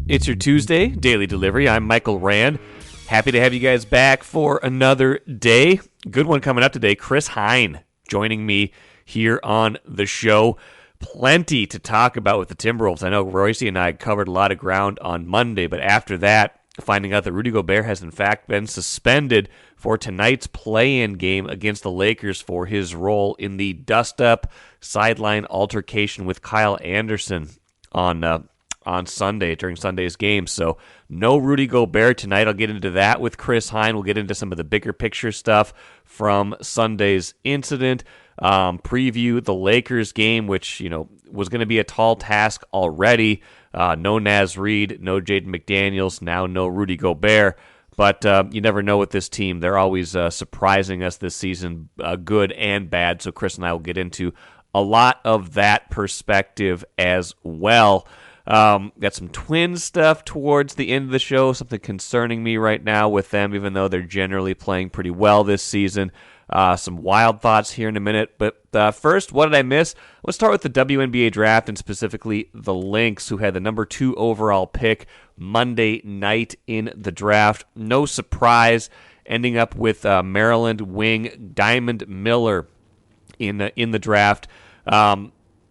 It's your Tuesday daily delivery. I'm Michael Rand. Happy to have you guys back for another day. Good one coming up today. Chris Hine joining me here on the show. Plenty to talk about with the Timberwolves. I know Royce and I covered a lot of ground on Monday, but after that, finding out that Rudy Gobert has in fact been suspended for tonight's play-in game against the Lakers for his role in the dust-up sideline altercation with Kyle Anderson on Sunday, during Sunday's game. So no Rudy Gobert tonight. I'll get into that with Chris Hine. We'll get into some of the bigger picture stuff from Sunday's incident. Preview the Lakers game, which, was going to be a tall task already. No Naz Reid, no Jaden McDaniels, now no Rudy Gobert. But you never know with this team. They're always surprising us this season, good and bad. So Chris and I will get into a lot of that perspective as well. Got some Twins stuff towards the end of the show, something concerning me right now with them, even though they're generally playing pretty well this season. Some wild thoughts here in a minute. But first, what did I miss? Let's start with the WNBA draft, and specifically the Lynx, who had the number 2 overall pick Monday night in the draft. No surprise, ending up with Maryland wing Diamond Miller in the draft.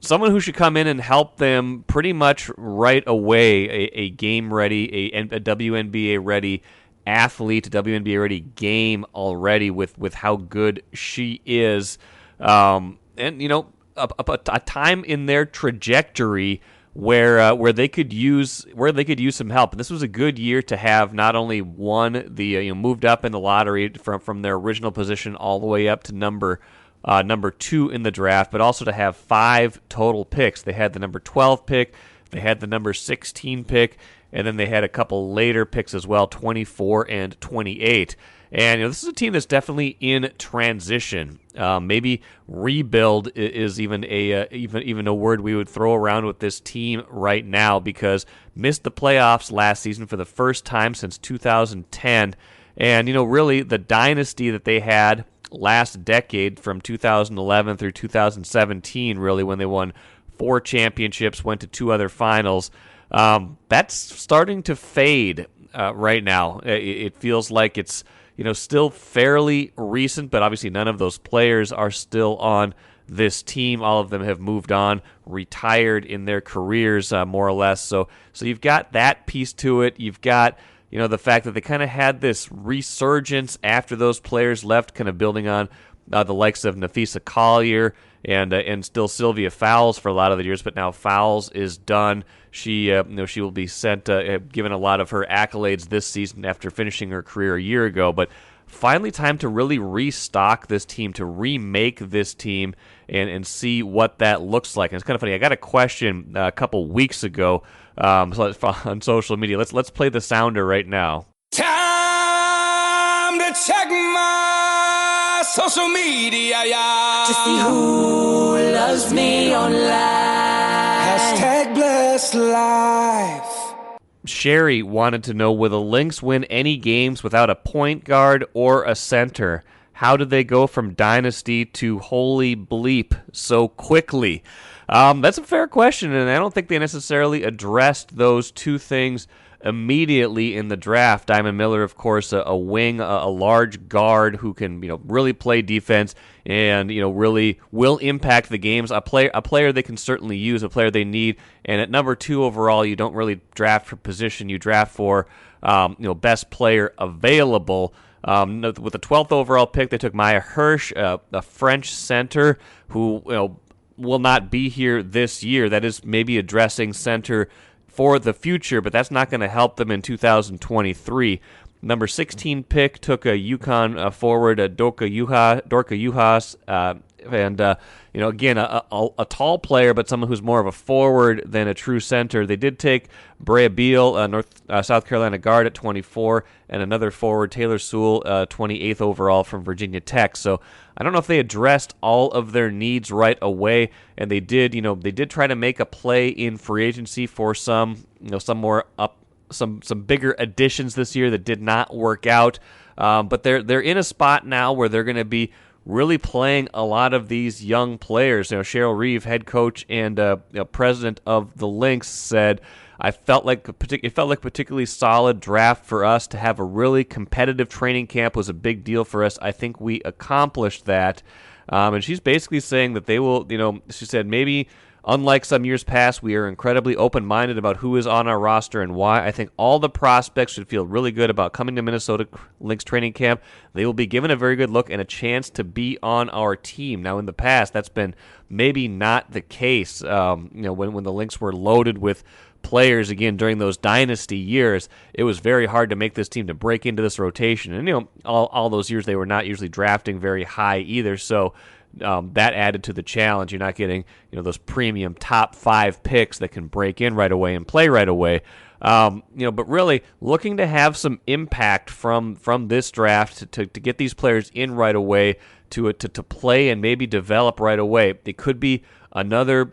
Someone who should come in and help them pretty much right away, a game-ready, a WNBA-ready athlete, a WNBA-ready game already with how good she is. A time in their trajectory where they could use some help. And this was a good year to have not only moved up in the lottery from their original position all the way up to number 2 in the draft, but also to have 5 total picks. They had the number 12 pick, they had the number 16 pick, and then they had a couple later picks as well, 24 and 28. And this is a team that's definitely in transition. Maybe rebuild is even a word we would throw around with this team right now, because missed the playoffs last season for the first time since 2010. And really the dynasty that they had last decade from 2011 through 2017, really, when they won 4 championships, went to 2 other finals, that's starting to fade right now. It feels like it's still fairly recent, but obviously none of those players are still on this team. All of them have moved on, retired in their careers, more or less. So you've got that piece to it. You've got the fact that they kind of had this resurgence after those players left, kind of building on the likes of Nafisa Collier and still Sylvia Fowles for a lot of the years, but now Fowles is done. She will be sent, given a lot of her accolades this season after finishing her career a year ago. But finally, time to really restock this team, to remake this team, and see what that looks like. And it's kind of funny. I got a question a couple weeks ago on social media. Let's play the sounder right now. Time to check my social media, yeah. To see who loves me online. Hashtag blessed life. Sherry wanted to know, will the Lynx win any games without a point guard or a center? How did they go from dynasty to holy bleep so quickly? That's a fair question, and I don't think they necessarily addressed those two things immediately in the draft. Diamond Miller, of course, a wing, a large guard who can really play defense and really will impact the games. A player they can certainly use, a player they need. And at number 2 overall, you don't really draft for position, you draft for best player available. With the 12th overall pick, they took Maya Hirsch, a French center who will not be here this year. That is maybe addressing center for the future, but that's not going to help them in 2023. Number 16 pick took a UConn forward, Dorka Juhas, and again, a tall player, but someone who's more of a forward than a true center. They did take Brea Beal, South Carolina guard at 24, and another forward, Taylor Sewell, 28th overall from Virginia Tech. So I don't know if they addressed all of their needs right away, and they did. They did try to make a play in free agency for some bigger additions this year that did not work out. But they're in a spot now where they're going to be really playing a lot of these young players. Cheryl Reeve, head coach and president of the Lynx, said, it felt like a particularly solid draft for us. To have a really competitive training camp was a big deal for us. I think we accomplished that. And she's basically saying that they will, she said, maybe unlike some years past, we are incredibly open-minded about who is on our roster and why. I think all the prospects should feel really good about coming to Minnesota Lynx training camp. They will be given a very good look and a chance to be on our team. Now, in the past, that's been maybe not the case. When the Lynx were loaded with players again during those dynasty years, it was very hard to make this team to break into this rotation. And all those years they were not usually drafting very high either, so that added to the challenge. You're not getting those premium top 5 picks that can break in right away and play right away. But really looking to have some impact from this draft to get these players in right away to play and maybe develop right away. It could be another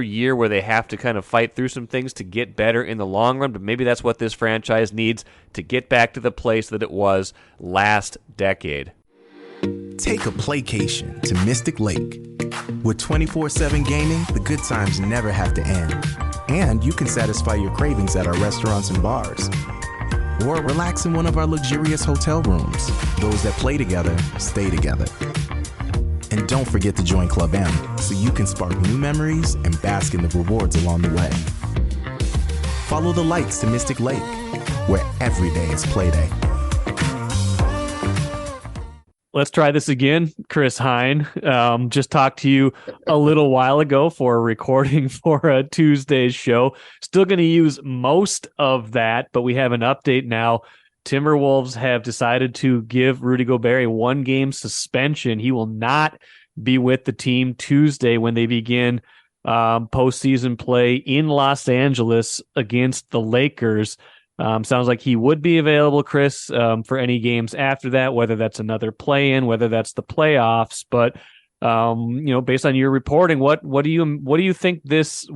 year where they have to kind of fight through some things to get better in the long run, but maybe that's what this franchise needs to get back to the place that it was last decade. Take a playcation to Mystic Lake. With 24/7 gaming, the good times never have to end. And you can satisfy your cravings at our restaurants and bars. Or relax in one of our luxurious hotel rooms. Those that play together, stay together. And don't forget to join Club M so you can spark new memories and bask in the rewards along the way. Follow the lights to Mystic Lake, where every day is play day. Let's try this again. Chris Hine, just talked to you a little while ago for a recording for a Tuesday's show. Still going to use most of that, but we have an update now. Timberwolves have decided to give Rudy Gobert a 1-game suspension. He will not be with the team Tuesday when they begin postseason play in Los Angeles against the Lakers. Sounds like he would be available, Chris, for any games after that, whether that's another play-in, whether that's the playoffs. But based on your reporting, what do you think this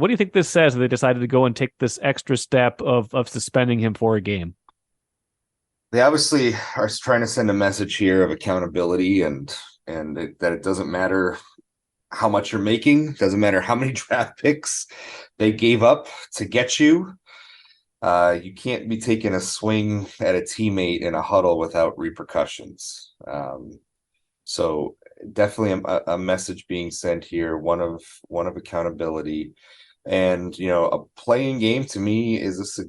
says that they decided to go and take this extra step of suspending him for a game? They obviously are trying to send a message here of accountability and that it doesn't matter how much you're making, doesn't matter how many draft picks they gave up to get you. You can't be taking a swing at a teammate in a huddle without repercussions. So definitely a message being sent here, one of accountability. And a playing game to me is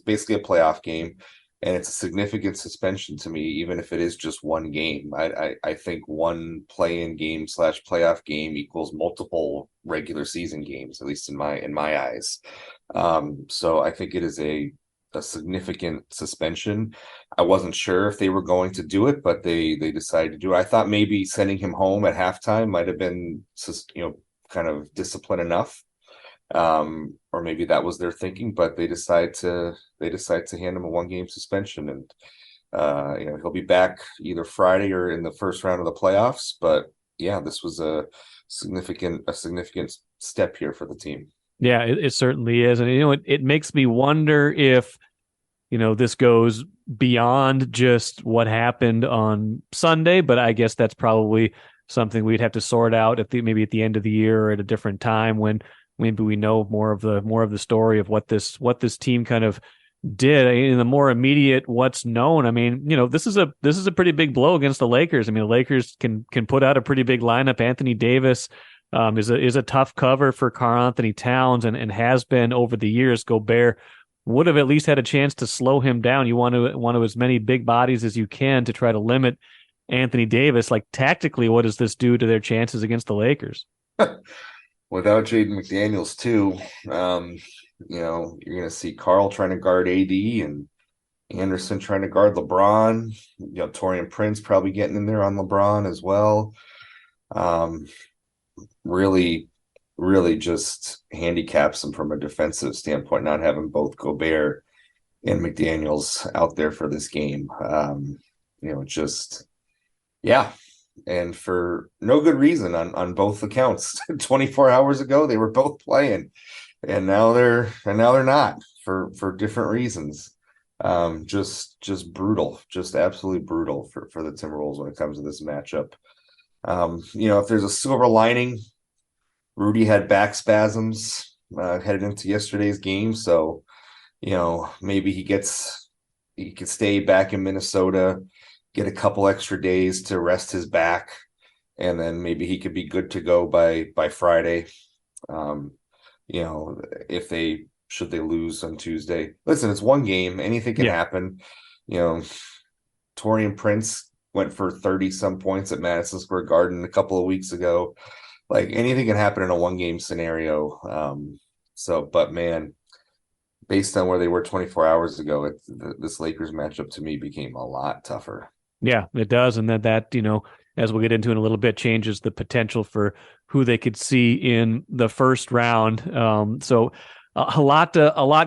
basically a playoff game, and it's a significant suspension to me, even if it is just one game. I think one play-in game / playoff game equals multiple regular season games, at least in my eyes. So I think it is a significant suspension. I wasn't sure if they were going to do it, but they decided to do it. I thought maybe sending him home at halftime might have been kind of discipline enough. Or maybe that was their thinking, but they decide to hand him a 1-game suspension, and he'll be back either Friday or in the first round of the playoffs. But yeah, this was a significant step here for the team. Yeah, it certainly is. And it makes me wonder if this goes beyond just what happened on Sunday, but I guess that's probably something we'd have to sort out maybe at the end of the year or at a different time when maybe we know more of the story of what this team kind of did. In the more immediate what's known, I mean, this is a pretty big blow against the Lakers. I mean, the Lakers can put out a pretty big lineup. Anthony Davis is a tough cover for Karl-Anthony Towns and has been over the years. Gobert would have at least had a chance to slow him down. You want to as many big bodies as you can to try to limit Anthony Davis. Like, tactically, what does this do to their chances against the Lakers? Without Jaden McDaniels too, you're going to see Carl trying to guard AD and Anderson trying to guard LeBron. Taurean Prince probably getting in there on LeBron as well. Really, really just handicaps them from a defensive standpoint, not having both Gobert and McDaniels out there for this game. And for no good reason on both accounts. 24 hours ago, they were both playing, and now they're not for different reasons. Just brutal, just absolutely brutal for the Timberwolves when it comes to this matchup. If there's a silver lining, Rudy had back spasms headed into yesterday's game. So, maybe he could stay back in Minnesota, get a couple extra days to rest his back, and then maybe he could be good to go by Friday. If should they lose on Tuesday. Listen, it's one game. Anything can happen. Taurean Prince went for 30 some points at Madison Square Garden a couple of weeks ago. Like, anything can happen in a one game scenario. But man, based on where they were 24 hours ago, this Lakers matchup to me became a lot tougher. Yeah, it does. And that, as we'll get into in a little bit, changes the potential for who they could see in the first round. So a lot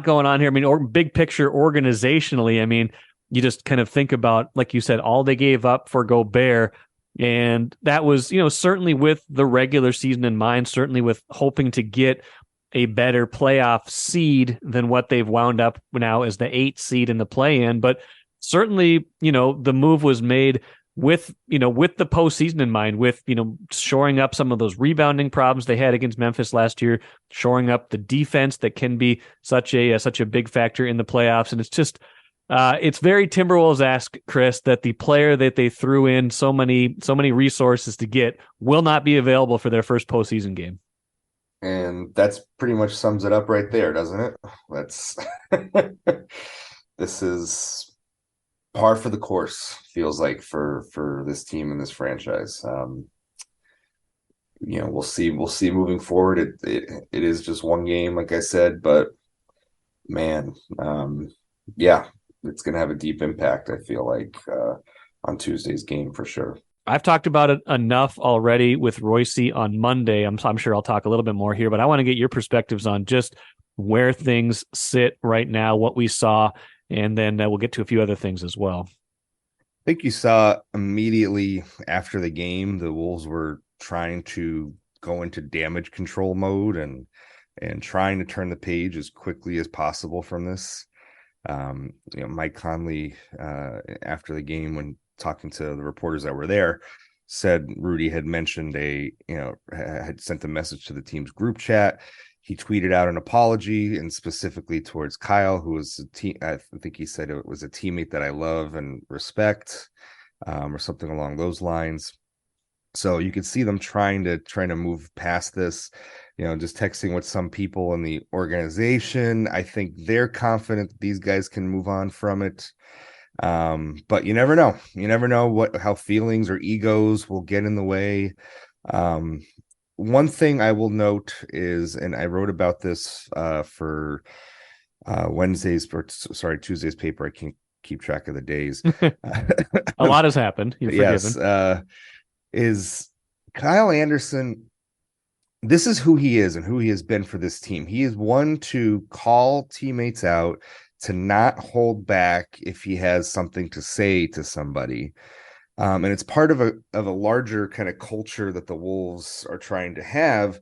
going on here. I mean, big picture organizationally, I mean, you just kind of think about, like you said, all they gave up for Gobert. And that was, certainly with the regular season in mind, certainly with hoping to get a better playoff seed than what they've wound up now as the 8th seed in the play-in. But certainly, the move was made with the postseason in mind, with, shoring up some of those rebounding problems they had against Memphis last year, shoring up the defense that can be such a big factor in the playoffs. And it's just, it's very Timberwolves-esque, Chris, that the player that they threw in so many resources to get will not be available for their first postseason game. And that's pretty much sums it up right there, doesn't it? That's this is par for the course, feels like, for this team and this franchise. We'll see moving forward. It is just one game, like I said, but man, it's going to have a deep impact, I feel like, on Tuesday's game for sure. I've talked about it enough already with Royce on Monday. I'm sure I'll talk a little bit more here, but I want to get your perspectives on just where things sit right now, what we saw, and then we'll get to a few other things as well. I think you saw immediately after the game, the Wolves were trying to go into damage control mode and trying to turn the page as quickly as possible from this. Mike Conley, after the game, when talking to the reporters that were there, said Rudy had mentioned had sent a message to the team's group chat. He tweeted out an apology, and specifically towards Kyle, who was I think he said it was a teammate that I love and respect, or something along those lines. So you could see them trying to move past this, just texting with some people in the organization. I think they're confident that these guys can move on from it. But you never know. You never know how feelings or egos will get in the way. One thing I will note is, and I wrote about this for Tuesday's paper. I can't keep track of the days. A lot has happened. You're forgiven. Yes, is Kyle Anderson. This is who he is and who he has been for this team. He is one to call teammates out, to not hold back if he has something to say to somebody. And it's part of a larger kind of culture that the Wolves are trying to have,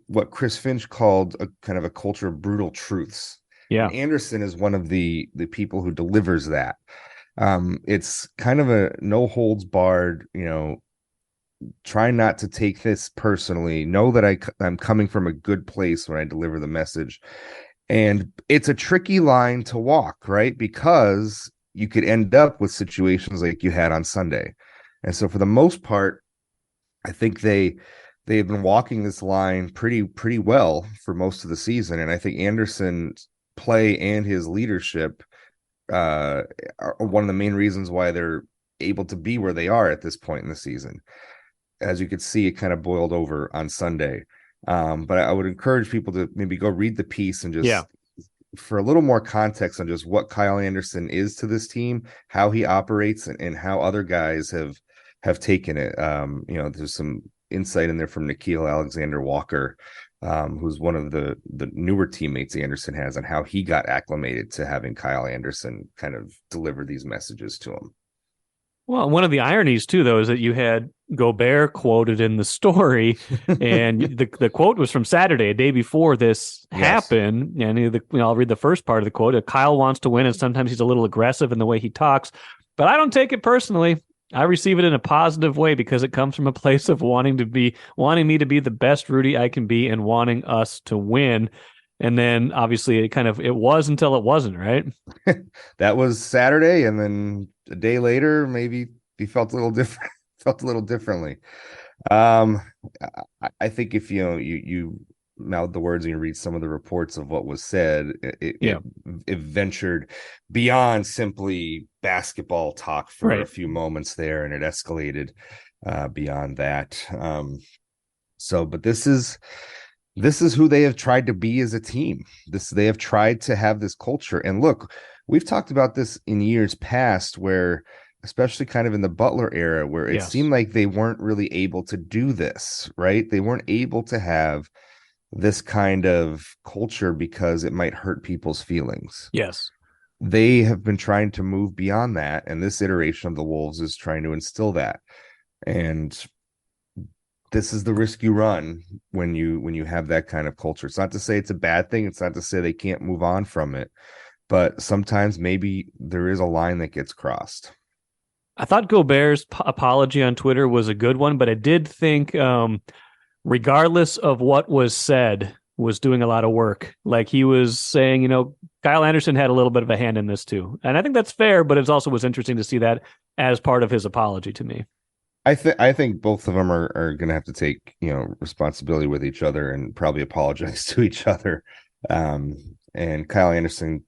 what Chris Finch called a kind of a culture of brutal truths. Yeah. And Anderson is one of the people who delivers that. It's kind of a no holds barred, try not to take this personally. Know that I'm coming from a good place when I deliver the message. And it's a tricky line to walk, right? Because you could end up with situations like you had on Sunday. And so for the most part, I think they've been walking this line pretty well for most of the season. And I think Anderson's play and his leadership are one of the main reasons why they're able to be where they are at this point in the season. As you could see, it kind of boiled over on Sunday. But I would encourage people to maybe go read the piece and just for a little more context on just what Kyle Anderson is to this team, how he operates, and how other guys have taken it. There's some insight in there from Nickeil Alexander-Walker, who's one of the newer teammates Anderson has, and how he got acclimated to having Kyle Anderson kind of deliver these messages to him. Well, one of the ironies, too, though, is that you had Gobert quoted in the story, and the quote was from Saturday, a day before this happened. And I'll read the first part of the quote. Kyle wants to win, and sometimes he's a little aggressive in the way he talks, but I don't take it personally. I receive it in a positive way because it comes from a place of wanting me to be the best Rudy I can be and wanting us to win. And then obviously it was until it wasn't, right? That was Saturday, and then a day later, maybe he felt a little different, felt a little differently. Um, I think if you mouth the words and you read some of the reports of what was said, it ventured beyond simply basketball talk for a few moments there, and it escalated beyond that. But this is who they have tried to be as a team. They have tried to have this culture. And look, we've talked about this in years past where, especially kind of in the Butler era, where it seemed like they weren't really able to do this, right? They weren't able to have this kind of culture because it might hurt people's feelings. Yes. They have been trying to move beyond that, and this iteration of the Wolves is trying to instill that. And this is the risk you run when you have that kind of culture. It's not to say it's a bad thing. It's not to say they can't move on from it, but sometimes maybe there is a line that gets crossed. I thought Gobert's apology on Twitter was a good one, but I did think, regardless of what was said, was doing a lot of work. Like he was saying, Kyle Anderson had a little bit of a hand in this too. And I think that's fair, but it also was interesting to see that as part of his apology to me. I think both of them are going to have to take, responsibility with each other and probably apologize to each other. And Kyle Anderson,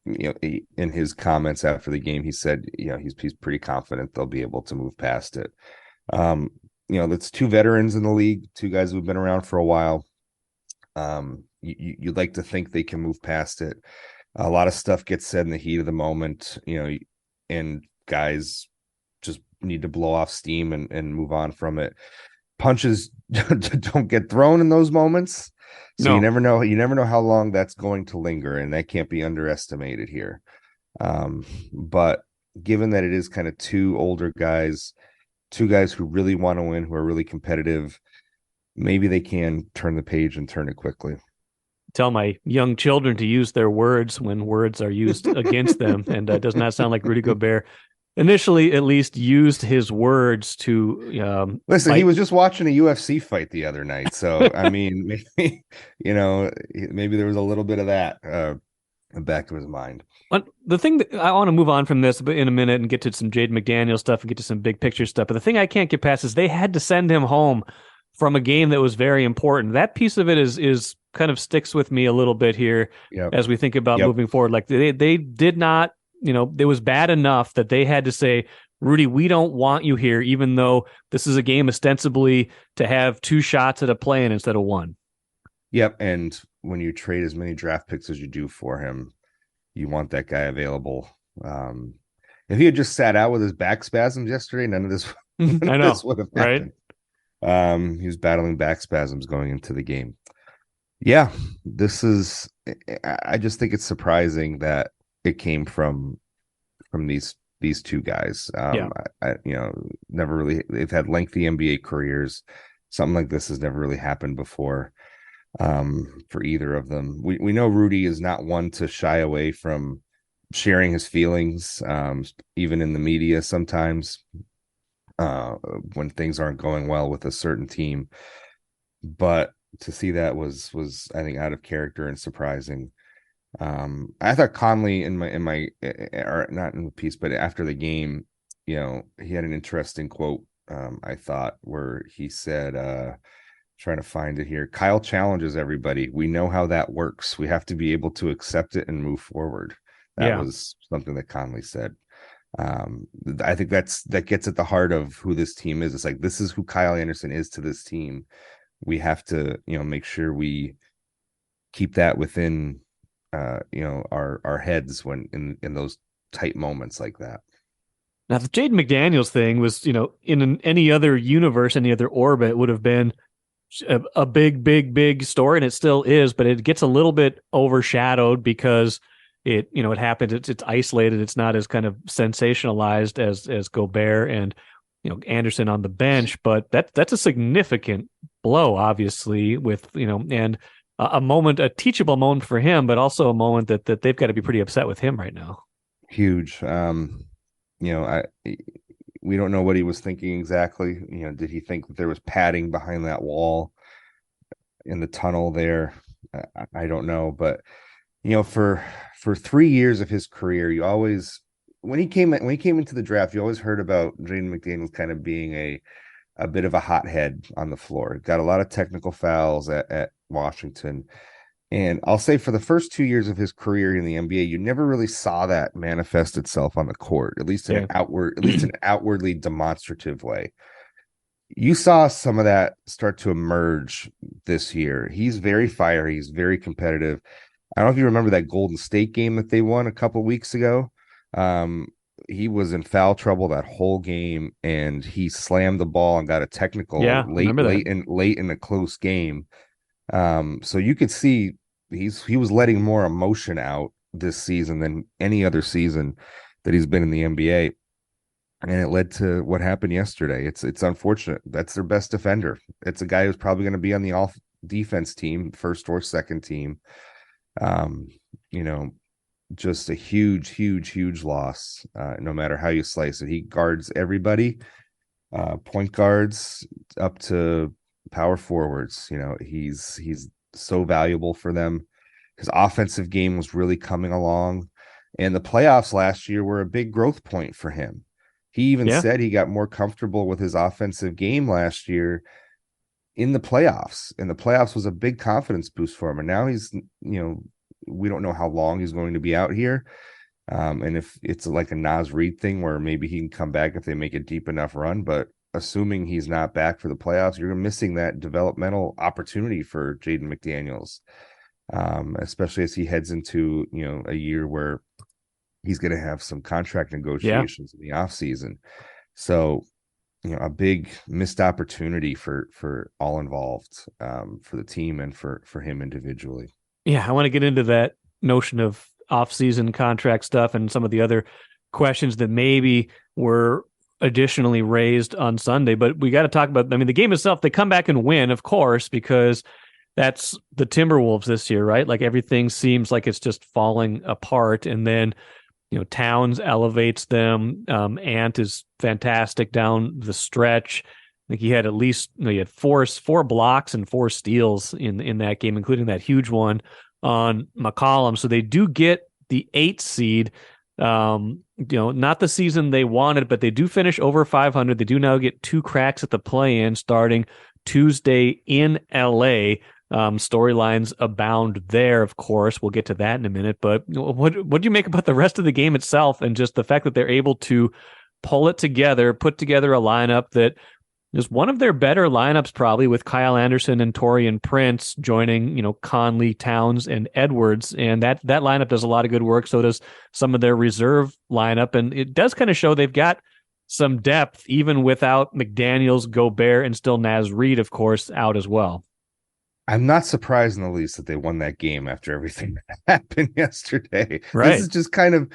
in his comments after the game, he said, he's pretty confident they'll be able to move past it. That's two veterans in the league, two guys who've been around for a while. You'd like to think they can move past it. A lot of stuff gets said in the heat of the moment, and guys just need to blow off steam and move on from it. Punches don't get thrown in those moments. So you never know how long that's going to linger, and that can't be underestimated here. But given that it is kind of two older guys, two guys who really want to win, who are really competitive, maybe they can turn the page and turn it quickly. Tell my young children to use their words when words are used against them. And it does not sound like Rudy Gobert initially, at least, used his words to listen. He was just watching a UFC fight the other night, so I mean, maybe maybe there was a little bit of that back to his mind. The thing that I want to move on from this in a minute and get to some Jaden McDaniels stuff and get to some big picture stuff. But the thing I can't get past is they had to send him home from a game that was very important. That piece of it is kind of sticks with me a little bit here as we think about moving forward. Like they did not. It was bad enough that they had to say, Rudy, we don't want you here, even though this is a game ostensibly to have two shots at a play-in instead of one. Yep. And when you trade as many draft picks as you do for him, you want that guy available. If he had just sat out with his back spasms yesterday, none of this would have happened. Right? He was battling back spasms going into the game. Yeah, I just think it's surprising that it came from these two guys. Never really, they've had lengthy NBA careers. Something like this has never really happened before for either of them. We know Rudy is not one to shy away from sharing his feelings, even in the media sometimes when things aren't going well with a certain team. But to see that was I think out of character and surprising. I thought Conley in my or not in the piece, but after the game, he had an interesting quote. I thought where he said, trying to find it here. Kyle challenges everybody. We know how that works. We have to be able to accept it and move forward. That was something that Conley said. I think that gets at the heart of who this team is. It's like, this is who Kyle Anderson is to this team. We have to, make sure we keep that within our heads when in those tight moments like that. Now, the Jaden McDaniels thing was, in any other universe, any other orbit, would have been a big story, and it still is, but it gets a little bit overshadowed because it happened. It's isolated. It's not as kind of sensationalized as Gobert and Anderson on the bench, but that's a significant blow, obviously, with and a moment, a teachable moment for him, but also a moment that they've got to be pretty upset with him right now. Huge. We don't know what he was thinking exactly. Did he think that there was padding behind that wall in the tunnel there? I don't know, but for 3 years of his career, you always when he came into the draft, you always heard about Jaden McDaniels kind of being a bit of a hothead on the floor. Got a lot of technical fouls at Washington. And I'll say for the first 2 years of his career in the NBA, you never really saw that manifest itself on the court, at least in an outwardly demonstrative way. You saw some of that start to emerge this year. He's very fiery. He's very competitive. I don't know if you remember that Golden State game that they won a couple weeks ago. He was in foul trouble that whole game, and he slammed the ball and got a technical late in a close game. So you could see he was letting more emotion out this season than any other season that he's been in the NBA. And it led to what happened yesterday. It's unfortunate. That's their best defender. It's a guy who's probably going to be on the all defense team, first or second team. Just a huge loss, no matter how you slice it. He guards everybody, point guards up to power forwards. He's so valuable for them. His offensive game was really coming along, and the playoffs last year were a big growth point for him. He even said he got more comfortable with his offensive game last year in the playoffs, and the playoffs was a big confidence boost for him. And now he's, we don't know how long he's going to be out here. And if it's like a Naz Reid thing where maybe he can come back if they make a deep enough run, but assuming he's not back for the playoffs, you're missing that developmental opportunity for Jaden McDaniels, especially as he heads into, a year where he's going to have some contract negotiations in the offseason. So, a big missed opportunity for all involved, for the team and for him individually. Yeah, I want to get into that notion of off-season contract stuff and some of the other questions that maybe were additionally raised on Sunday. But we got to talk about, the game itself. They come back and win, of course, because that's the Timberwolves this year, right? Like everything seems like it's just falling apart. And then, Towns elevates them. Ant is fantastic down the stretch. I think he had at least he had four blocks and 4 steals in that game, including that huge one on McCollum. So they do get the 8th seed. Not the season they wanted, but they do finish over 500. They do now get 2 cracks at the play-in starting Tuesday in LA. Storylines abound there, of course. We'll get to that in a minute. But what do you make about the rest of the game itself and just the fact that they're able to pull it together, put together a lineup that is one of their better lineups, probably, with Kyle Anderson and Taurean Prince joining, Conley, Towns, and Edwards. And that lineup does a lot of good work. So does some of their reserve lineup. And it does kind of show they've got some depth, even without McDaniels, Gobert, and still Naz Reid, of course, out as well. I'm not surprised in the least that they won that game after everything that happened yesterday. Right. This is just kind of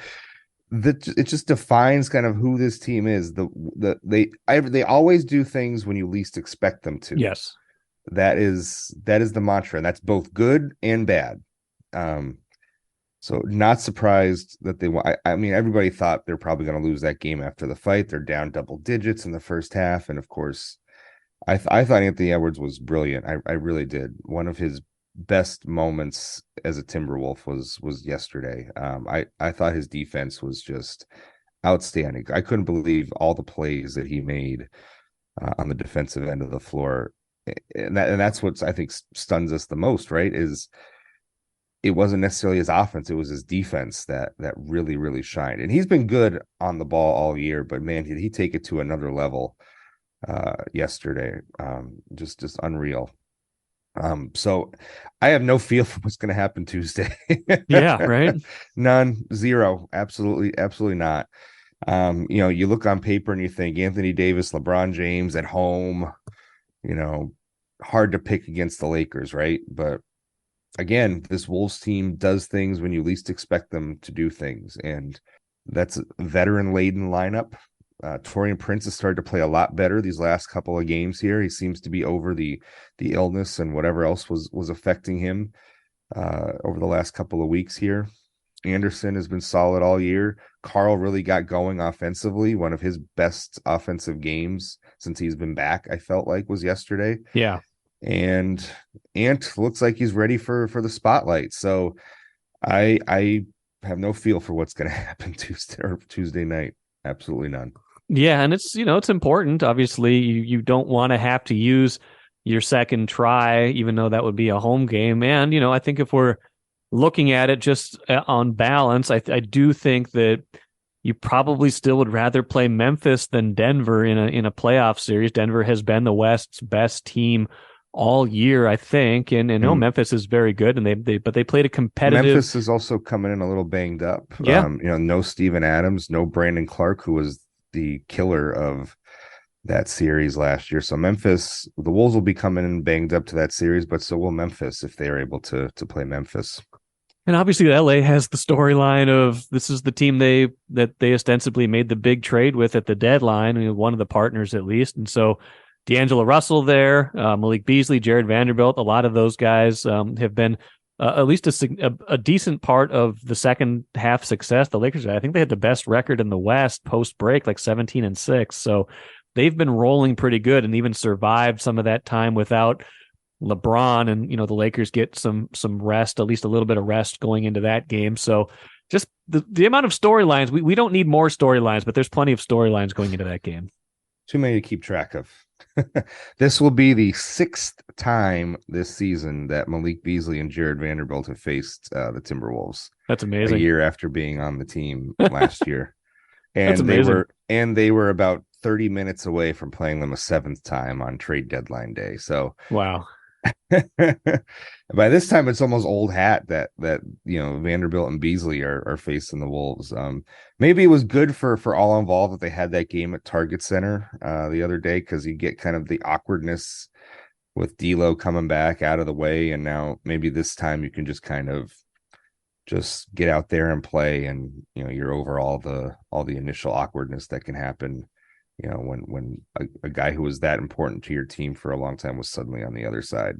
it just defines kind of who this team is. They always do things when you least expect them to. Yes. That is the mantra, and that's both good and bad. So not surprised that they won. I mean, everybody thought they're probably going to lose that game after the fight. They're down double digits in the first half, and of course, I thought Anthony Edwards was brilliant. I really did. One of his best moments as a Timberwolf was yesterday. I thought his defense was just outstanding. I couldn't believe all the plays that he made on the defensive end of the floor, and that's what I think stuns us the most. Right? Is it wasn't necessarily his offense; it was his defense that really shined. And he's been good on the ball all year, but man, did he take it to another level yesterday. Just unreal. So I have no feel for what's going to happen Tuesday. Yeah, right. None, zero, absolutely not. You look on paper and you think Anthony Davis, LeBron James at home, hard to pick against the Lakers, right? But again, this Wolves team does things when you least expect them to do things, and that's a veteran-laden lineup. Taurean Prince has started to play a lot better these last couple of games here. He seems to be over the illness and whatever else was affecting him over the last couple of weeks here. Anderson has been solid all year. Carl really got going offensively. One of his best offensive games since he's been back, I felt like, was yesterday. Yeah. And Ant looks like he's ready for the spotlight. So I have no feel for what's going to happen Tuesday night. Absolutely none. Yeah, and it's it's important. Obviously, you don't want to have to use your second try, even though that would be a home game. And I think if we're looking at it just on balance, I do think that you probably still would rather play Memphis than Denver in a playoff series. Denver has been the West's best team all year, I think, and Memphis is very good, and they played a competitive. Memphis is also coming in a little banged up. Yeah, no Steven Adams, no Brandon Clark, who was the killer of that series last year. So Memphis, the Wolves will be coming in banged up to that series, but so will Memphis if they are able to play Memphis. And obviously, LA has the storyline of this is the team that they ostensibly made the big trade with at the deadline, one of the partners at least, and so. D'Angelo Russell there, Malik Beasley, Jared Vanderbilt, a lot of those guys have been at least a decent part of the second half success. The Lakers, I think they had the best record in the West post-break, like 17-6. So they've been rolling pretty good and even survived some of that time without LeBron. And, the Lakers get some rest, at least a little bit of rest going into that game. So just the amount of storylines, we don't need more storylines, but there's plenty of storylines going into that game. Too many to keep track of. This will be the 6th time this season that Malik Beasley and Jared Vanderbilt have faced the Timberwolves. That's amazing. A year after being on the team last year. And That's amazing. they were about 30 minutes away from playing them a 7th time on trade deadline day. So wow. By this time it's almost old hat that Vanderbilt and Beasley are facing the Wolves. Maybe it was good for all involved that they had that game at Target Center the other day, because you get kind of the awkwardness with D'Lo coming back out of the way, and now maybe this time you can just kind of just get out there and play, and you're over all the initial awkwardness that can happen when a guy who was that important to your team for a long time was suddenly on the other side.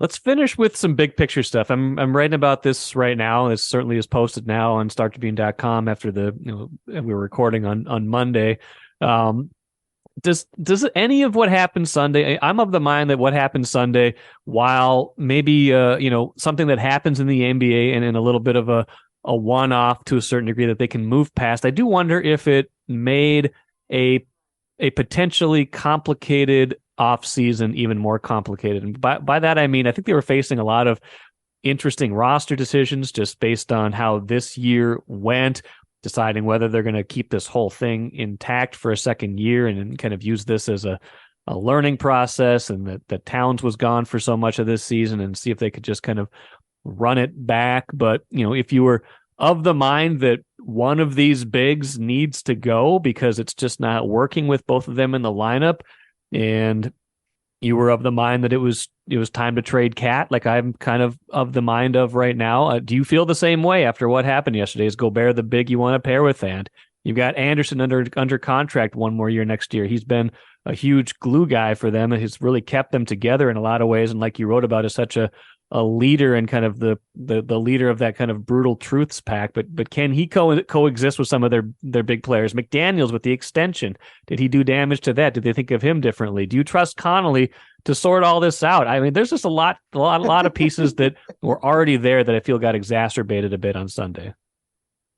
Let's finish with some big picture stuff. I'm writing about this right now. It certainly is posted now on StarTribune.com after we were recording on Monday. Does any of what happened Sunday? I'm of the mind that what happened Sunday, while maybe something that happens in the NBA and in a little bit of a one-off to a certain degree that they can move past, I do wonder if it made a potentially complicated off-season even more complicated. And by that, I mean, I think they were facing a lot of interesting roster decisions just based on how this year went, deciding whether they're going to keep this whole thing intact for a second year and kind of use this as a learning process, and that Towns was gone for so much of this season, and see if they could just kind of run it back. But, if you were of the mind that one of these bigs needs to go because it's just not working with both of them in the lineup, and you were of the mind that it was time to trade Cat, like I'm kind of the mind of right now. Do you feel the same way after what happened yesterday? Is Gobert the big you want to pair with? And you've got Anderson under contract one more year next year. He's been a huge glue guy for them, and he's really kept them together in a lot of ways. And like you wrote about, is such a leader and kind of the leader of that kind of brutal truths pack, but can he coexist with some of their big players? McDaniels with the extension, did he do damage to that? Did they think of him differently? Do you trust Connolly to sort all this out? I mean, there's just a lot of pieces that were already there that I feel got exacerbated a bit on Sunday.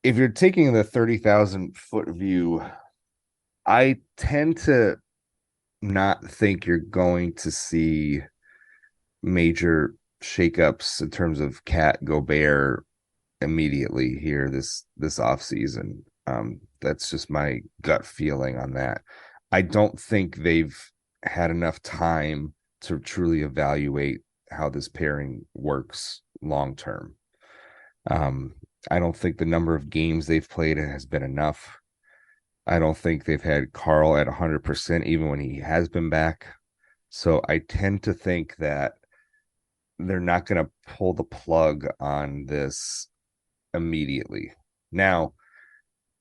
If you're taking the 30,000 foot view, I tend to not think you're going to see major shakeups in terms of Cat Gobert immediately here this offseason. That's just my gut feeling on that. I don't think they've had enough time to truly evaluate how this pairing works long term. I don't think the number of games they've played has been enough. I don't think they've had Carl at 100% even when he has been back. So I tend to think that they're not going to pull the plug on this immediately. Now,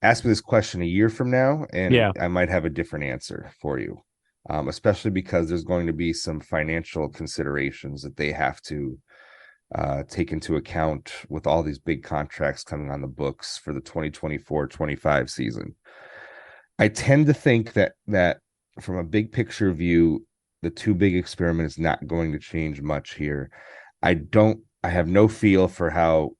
ask me this question a year from now, and I might have a different answer for you, especially because there's going to be some financial considerations that they have to take into account with all these big contracts coming on the books for the 2024-25 season. I tend to think that from a big picture view, the two big experiment is not going to change much here. I have no feel for how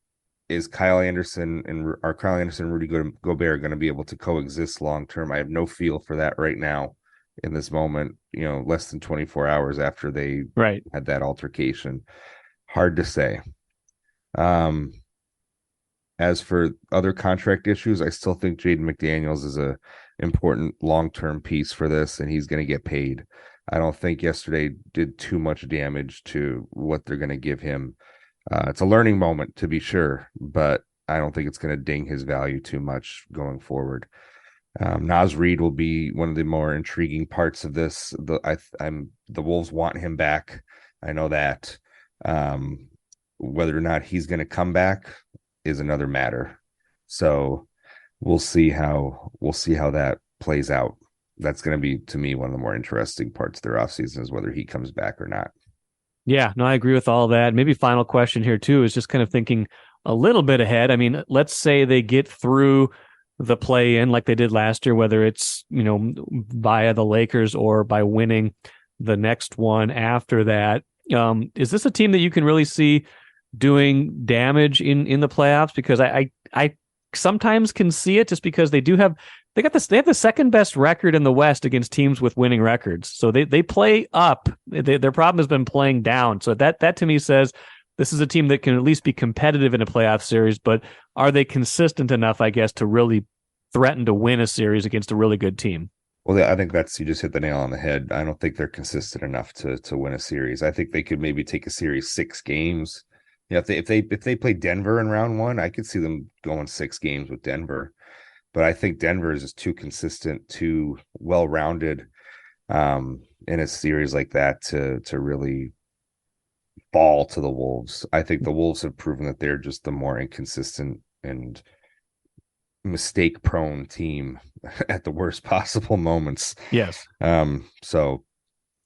is Kyle Anderson and Rudy Gobert going to be able to coexist long term. I have no feel for that right now in this moment, less than 24 hours after they had that altercation. Hard to say. As for other contract issues, I still think Jaden McDaniels is a important long-term piece for this, and he's going to get paid. I don't think yesterday did too much damage to what they're going to give him. It's a learning moment, to be sure, but I don't think it's going to ding his value too much going forward. Naz Reid will be one of the more intriguing parts of this. The Wolves want him back. I know that. Whether or not he's going to come back is another matter. So we'll see how that plays out. That's going to be, to me, one of the more interesting parts of their offseason is whether he comes back or not. Yeah, no, I agree with all that. Maybe final question here too is just kind of thinking a little bit ahead. I mean, let's say they get through the play-in like they did last year, whether it's, via the Lakers or by winning the next one after that. Is this a team that you can really see doing damage in the playoffs? Because I sometimes can see it just because they have the second best record in the West against teams with winning records. So they play up. Their problem has been playing down. So that to me says this is a team that can at least be competitive in a playoff series, but are they consistent enough, I guess, to really threaten to win a series against a really good team? Well, I think you just hit the nail on the head. I don't think they're consistent enough to win a series. I think they could maybe take a series 6 games. If they play Denver in round 1, I could see them going 6 games with Denver. But I think Denver is just too consistent, too well-rounded in a series like that to really fall to the Wolves. I think the Wolves have proven that they're just the more inconsistent and mistake-prone team at the worst possible moments. Yes. So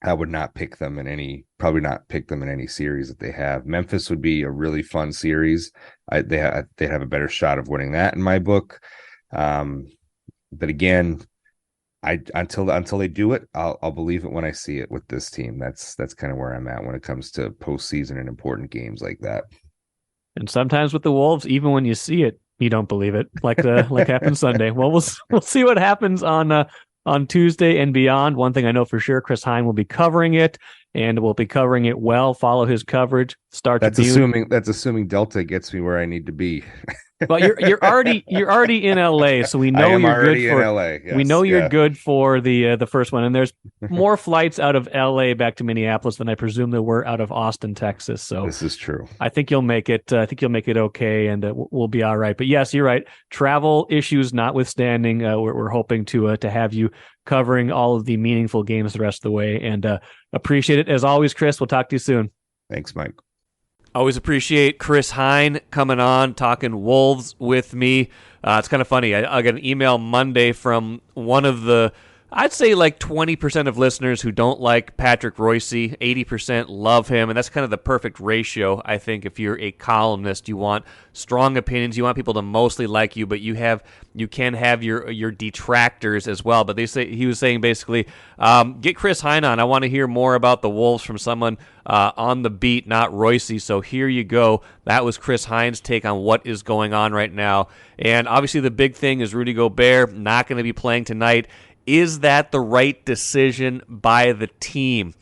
I would not pick them in any series that they have. Memphis would be a really fun series. They'd have a better shot of winning that in my book. But again, until they do it, I'll believe it when I see it with this team. That's kind of where I'm at when it comes to postseason and important games like that. And sometimes with the Wolves, even when you see it, you don't believe it, like happened Sunday. Well, we'll see what happens on Tuesday and beyond. One thing I know for sure, Chris Hine will be covering it, and we'll be covering it well. Follow his coverage. That's assuming Delta gets me where I need to be. Well, you're already in LA, so we know you're good for LA. Yes, we know you're good for the first one, and there's more flights out of LA back to Minneapolis than I presume there were out of Austin, Texas. So this is true. I think you'll make it. I think you'll make it okay, and we'll be all right. But yes, you're right. Travel issues notwithstanding, we're hoping to have you covering all of the meaningful games the rest of the way, and appreciate it as always, Chris. We'll talk to you soon. Thanks, Mike. Always appreciate Chris Hine coming on, talking Wolves with me. It's kind of funny. I got an email Monday from one of the, I'd say like 20% of listeners who don't like Patrick Royce. 80% love him, and that's kind of the perfect ratio, I think. If you're a columnist, you want strong opinions. You want people to mostly like you, but you can have your detractors as well. But he was saying basically, get Chris Hine on. I want to hear more about the Wolves from someone on the beat, not Royce. So here you go. That was Chris Hine's take on what is going on right now. And obviously the big thing is Rudy Gobert not going to be playing tonight. Is that the right decision by the team?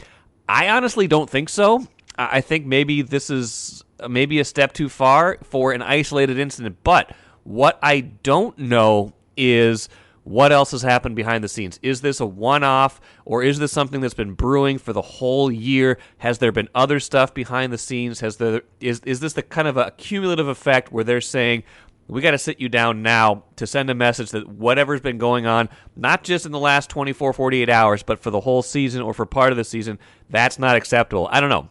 I honestly don't think so. I think maybe this is maybe a step too far for an isolated incident. But what I don't know is what else has happened behind the scenes. Is this a one-off, or is this something that's been brewing for the whole year? Has there been other stuff behind the scenes? Is this the kind of a cumulative effect where they're saying, we got to sit you down now to send a message that whatever's been going on, not just in the last 24, 48 hours, but for the whole season or for part of the season, that's not acceptable. I don't know.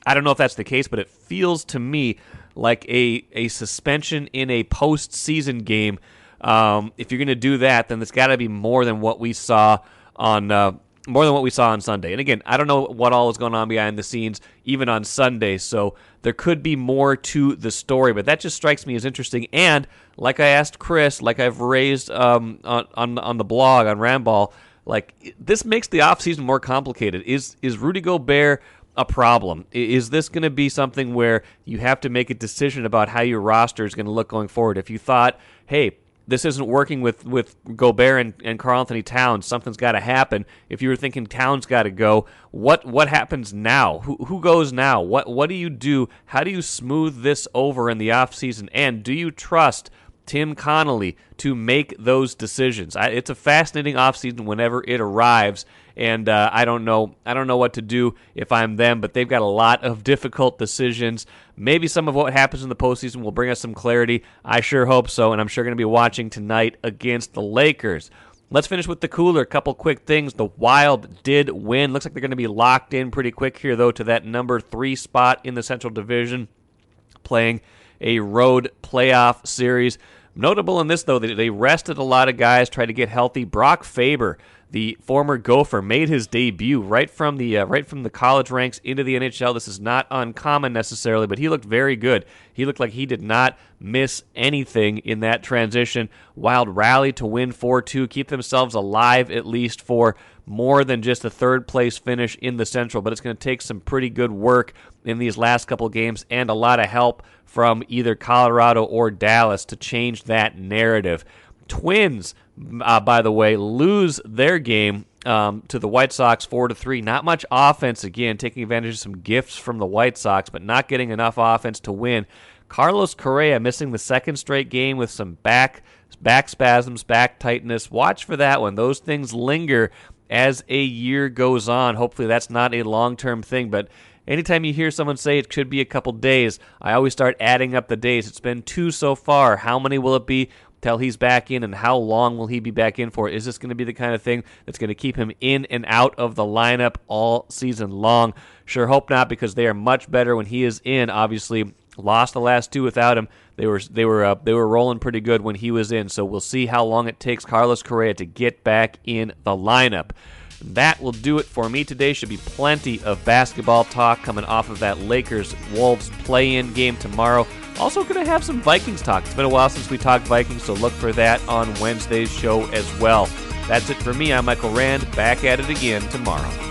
I don't know if that's the case, but it feels to me like a suspension in a postseason game. If you're going to do that, then it's got to be more than what we saw on more than what we saw on Sunday. And again, I don't know what all is going on behind the scenes, even on Sunday, so there could be more to the story, but that just strikes me as interesting. And like I asked Chris, like I've raised on the blog on Ramball, like this makes the offseason more complicated. Is Rudy Gobert a problem? Is this going to be something where you have to make a decision about how your roster is going to look going forward? If you thought, hey, this isn't working with Gobert and Karl Anthony Towns, something's got to happen. If you were thinking Towns got to go, what happens now? Who goes now? What do you do? How do you smooth this over in the offseason? And do you trust Tim Connolly to make those decisions? It's a fascinating offseason whenever it arrives, and I don't know what to do if I'm them, but they've got a lot of difficult decisions. Maybe some of what happens in the postseason will bring us some clarity. I sure hope so, and I'm sure going to be watching tonight against the Lakers. Let's finish with the cooler. A couple quick things. The Wild did win. Looks like they're going to be locked in pretty quick here, though, to that number 3 spot in the Central Division, playing a road playoff series. Notable in this, though, that they rested a lot of guys, tried to get healthy. Brock Faber, the former Gopher, made his debut right from the college ranks into the NHL. This is not uncommon necessarily, but he looked very good. He looked like he did not miss anything in that transition. Wild rallied to win 4-2, keep themselves alive at least for more than just a third-place finish in the Central, but it's going to take some pretty good work in these last couple games and a lot of help from either Colorado or Dallas to change that narrative. Twins, by the way, lose their game to the White Sox 4-3. Not much offense, again, taking advantage of some gifts from the White Sox, but not getting enough offense to win. Carlos Correa missing the second straight game with some back spasms, back tightness. Watch for that one. Those things linger as a year goes on. Hopefully that's not a long-term thing, but anytime you hear someone say it could be a couple days, I always start adding up the days. It's been 2 so far. How many will it be till he's back in, and how long will he be back in for? Is this going to be the kind of thing that's going to keep him in and out of the lineup all season long? Sure hope not, because they are much better when he is in. Obviously, lost the last 2 without him. They were rolling pretty good when he was in, so we'll see how long it takes Carlos Correa to get back in the lineup. That will do it for me today. Should be plenty of basketball talk coming off of that Lakers-Wolves play-in game tomorrow. Also going to have some Vikings talk. It's been a while since we talked Vikings, so look for that on Wednesday's show as well. That's it for me. I'm Michael Rand. Back at it again tomorrow.